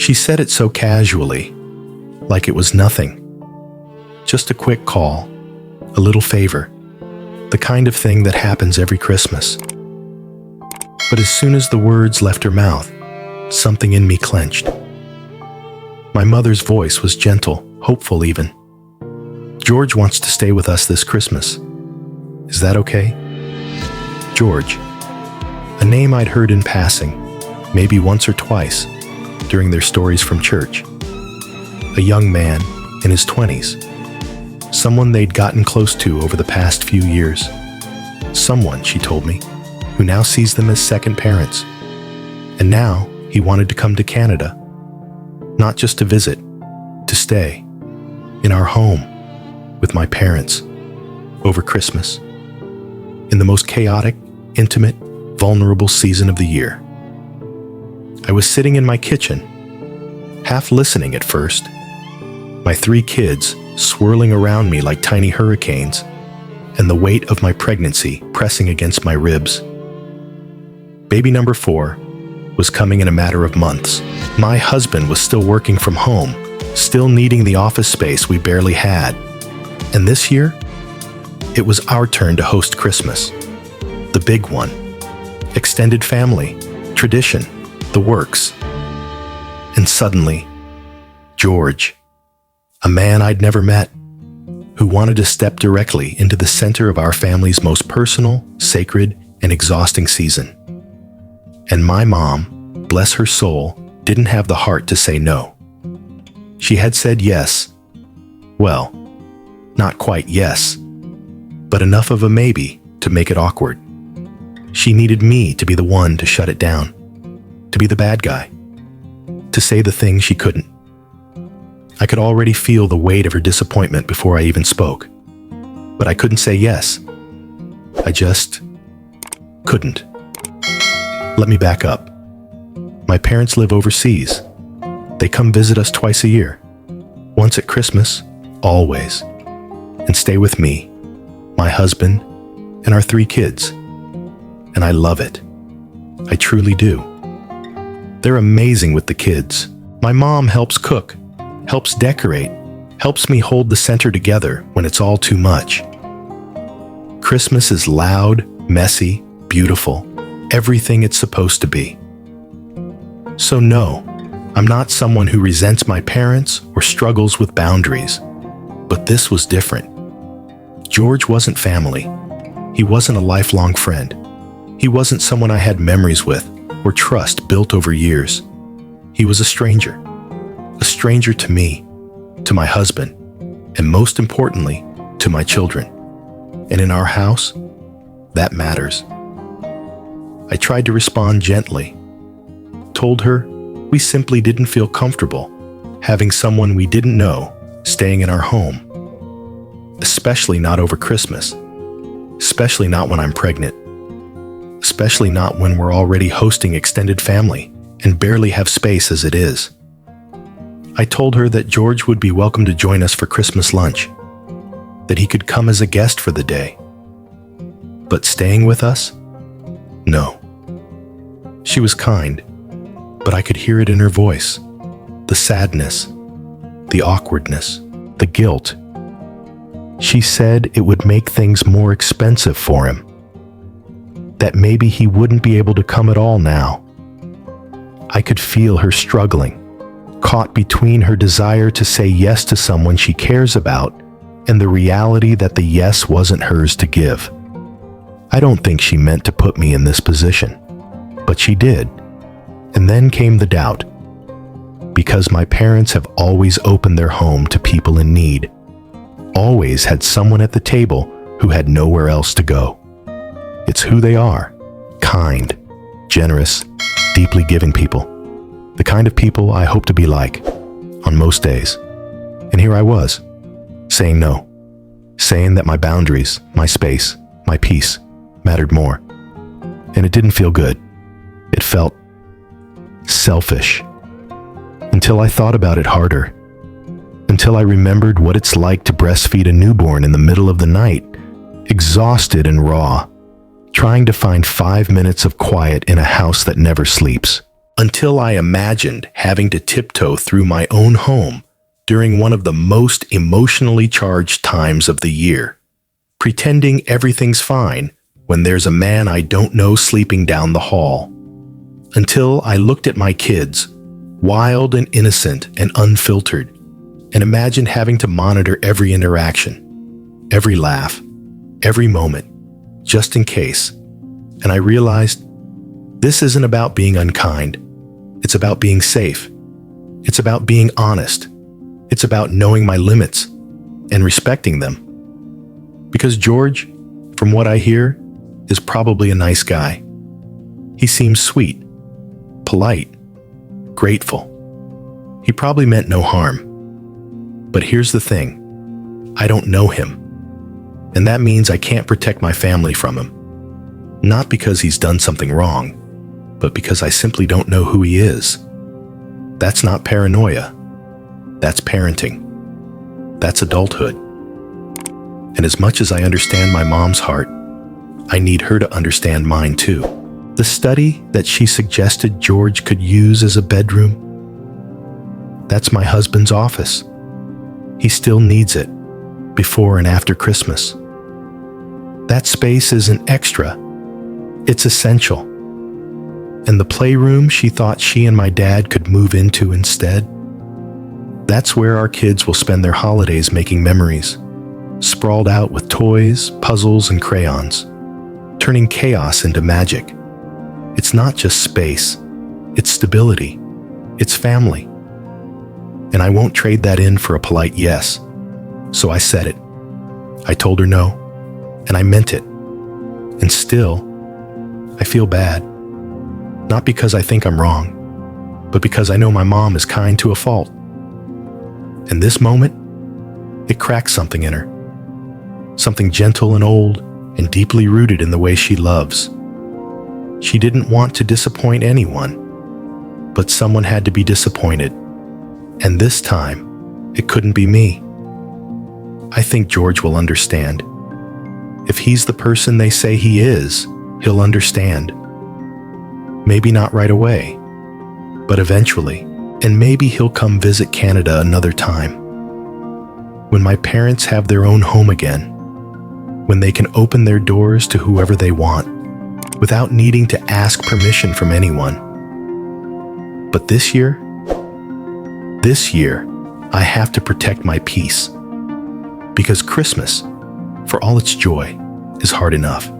She said it so casually, like it was nothing. Just a quick call, a little favor, the kind of thing that happens every Christmas. But as soon as the words left her mouth, something in me clenched. My mother's voice was gentle, hopeful even. "George wants to stay with us this Christmas. Is that okay?" George, a name I'd heard in passing, maybe once or twice, during their stories from church. A young man in his 20s, someone they'd gotten close to over the past few years. Someone, she told me, who now sees them as second parents. And now he wanted to come to Canada, not just to visit, to stay, in our home, with my parents, over Christmas, in the most chaotic, intimate, vulnerable season of the year. I was sitting in my kitchen, half listening at first, my 3 kids swirling around me like tiny hurricanes, and the weight of my pregnancy pressing against my ribs. Baby number 4 was coming in a matter of months. My husband was still working from home, still needing the office space we barely had. And this year, it was our turn to host Christmas. The big one. Extended family, tradition, the works. And suddenly, George, a man I'd never met, who wanted to step directly into the center of our family's most personal, sacred, and exhausting season. And my mom, bless her soul, didn't have the heart to say no. She had said yes. Well, not quite yes, but enough of a maybe to make it awkward. She needed me to be the one to shut it down, to be the bad guy, to say the thing she couldn't. I could already feel the weight of her disappointment before I even spoke, but I couldn't say yes. I just couldn't. Let me back up. My parents live overseas. They come visit us twice a year, once at Christmas, always, and stay with me, my husband, and our 3 kids. And I love it. I truly do. They're amazing with the kids. My mom helps cook, helps decorate, helps me hold the center together when it's all too much. Christmas is loud, messy, beautiful, everything it's supposed to be. So no, I'm not someone who resents my parents or struggles with boundaries. But this was different. George wasn't family. He wasn't a lifelong friend. He wasn't someone I had memories with or trust built over years. He was a stranger to me, to my husband, and most importantly, to my children. And in our house, that matters. I tried to respond gently, told her we simply didn't feel comfortable having someone we didn't know staying in our home, especially not over Christmas, especially not when I'm pregnant, especially not when we're already hosting extended family and barely have space as it is. I told her that George would be welcome to join us for Christmas lunch, that he could come as a guest for the day. But staying with us? No. She was kind, but I could hear it in her voice, the sadness, the awkwardness, the guilt. She said it would make things more expensive for him, that maybe he wouldn't be able to come at all now. I could feel her struggling, caught between her desire to say yes to someone she cares about and the reality that the yes wasn't hers to give. I don't think she meant to put me in this position, but she did. And then came the doubt, because my parents have always opened their home to people in need, always had someone at the table who had nowhere else to go. It's who they are, kind, generous, deeply giving people, the kind of people I hope to be like on most days. And here I was, saying no, saying that my boundaries, my space, my peace mattered more. And it didn't feel good. It felt selfish. Until I thought about it harder. Until I remembered what it's like to breastfeed a newborn in the middle of the night, exhausted and raw, trying to find 5 minutes of quiet in a house that never sleeps. until I imagined having to tiptoe through my own home during one of the most emotionally charged times of the year, pretending everything's fine when there's a man I don't know sleeping down the hall. Until I looked at my kids, wild and innocent and unfiltered, and imagined having to monitor every interaction, every laugh, every moment, just in case. And I realized this isn't about being unkind. It's about being safe. It's about being honest. It's about knowing my limits and respecting them. Because George, from what I hear, is probably a nice guy. He seems sweet, polite, grateful. He probably meant no harm. But here's the thing. I don't know him. And that means I can't protect my family from him. Not because he's done something wrong, but because I simply don't know who he is. That's not paranoia. That's parenting. That's adulthood. And as much as I understand my mom's heart, I need her to understand mine too. The study that she suggested George could use as a bedroom, that's my husband's office. He still needs it, before and after Christmas. That space isn't extra, it's essential. And the playroom she thought she and my dad could move into instead, that's where our kids will spend their holidays making memories, sprawled out with toys, puzzles, and crayons, turning chaos into magic. It's not just space, it's stability, it's family. And I won't trade that in for a polite yes. So I said it. I told her no, and I meant it. And still, I feel bad. Not because I think I'm wrong, but because I know my mom is kind to a fault. And this moment, it cracked something in her. Something gentle and old and deeply rooted in the way she loves. She didn't want to disappoint anyone, but someone had to be disappointed. And this time, it couldn't be me. I think George will understand. If he's the person they say he is, he'll understand. Maybe not right away, but eventually. And maybe he'll come visit Canada another time. When my parents have their own home again. When they can open their doors to whoever they want, without needing to ask permission from anyone. But this year, I have to protect my peace. Because Christmas, for all its joy, is hard enough.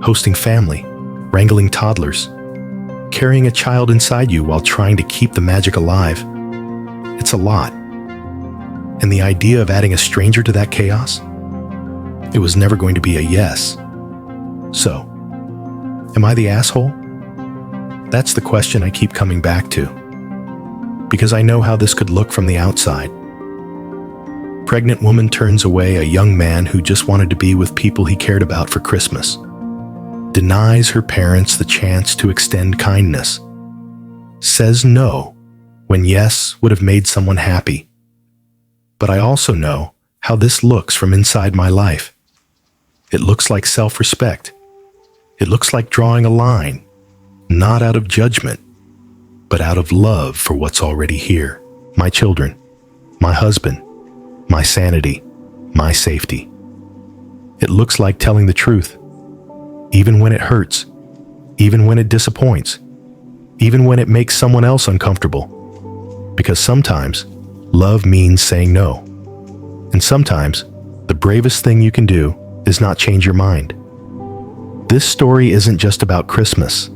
Hosting family, wrangling toddlers, carrying a child inside you while trying to keep the magic alive. It's a lot. And the idea of adding a stranger to that chaos, it was never going to be a yes. So, am I the asshole? That's the question I keep coming back to. Because I know how this could look from the outside. Pregnant woman turns away a young man who just wanted to be with people he cared about for Christmas. Denies her parents the chance to extend kindness. Says no when yes would have made someone happy. But I also know how this looks from inside my life. It looks like self-respect. It looks like drawing a line, not out of judgment, but out of love for what's already here. My children, my husband, my sanity, my safety. It looks like telling the truth, even when it hurts, even when it disappoints, even when it makes someone else uncomfortable. Because sometimes love means saying no. And sometimes the bravest thing you can do is not change your mind. This story isn't just about Christmas.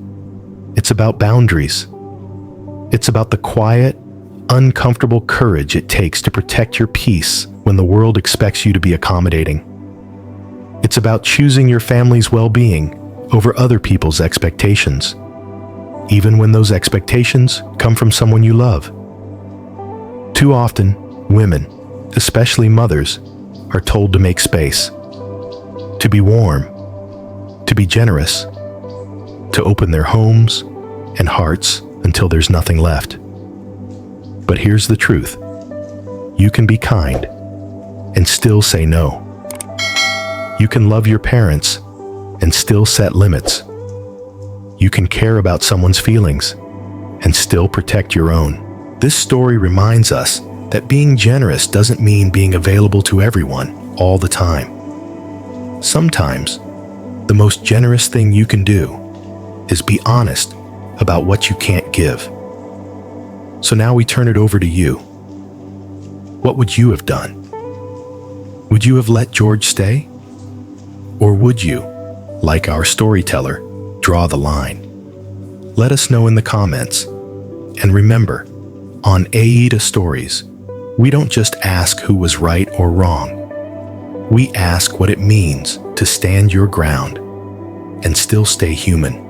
It's about boundaries. It's about the quiet, uncomfortable courage it takes to protect your peace when the world expects you to be accommodating. It's about choosing your family's well-being over other people's expectations, even when those expectations come from someone you love. Too often, women, especially mothers, are told to make space, to be warm, to be generous, to open their homes and hearts until there's nothing left. But here's the truth. You can be kind and still say no. You can love your parents and still set limits. You can care about someone's feelings and still protect your own. This story reminds us that being generous doesn't mean being available to everyone all the time. Sometimes, the most generous thing you can do is be honest about what you can't give. So now we turn it over to you. What would you have done? Would you have let George stay? Or would you, like our storyteller, draw the line? Let us know in the comments. And remember, on AITA Stories, we don't just ask who was right or wrong. We ask what it means to stand your ground and still stay human.